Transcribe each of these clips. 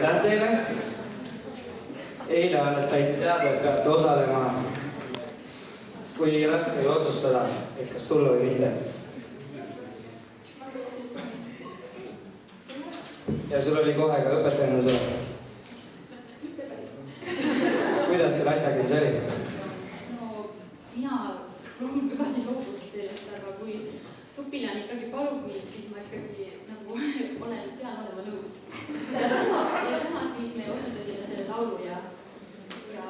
aitäh teile. Eile alles saite teada, et peate osalema. Kui raske oli otsustada, et kas tulla või mitte. Ja sul oli kohe ka õpetajana see. Kuidas selle asjaga siis oli? No, mina lubasin loobuda sellest, aga kui õpilane ikkagi palub mind, siis ma ikkagi nagu pean olema nõus. Ja täna siis me otsustasime selle laulu ja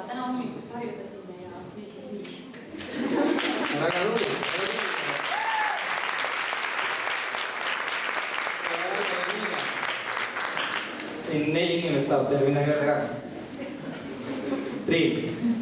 täna hommikust harjutasime ja nüüd siis nii. Väga lugu. Siin 4 inimest tahab teile midagi öelda ka. Triin.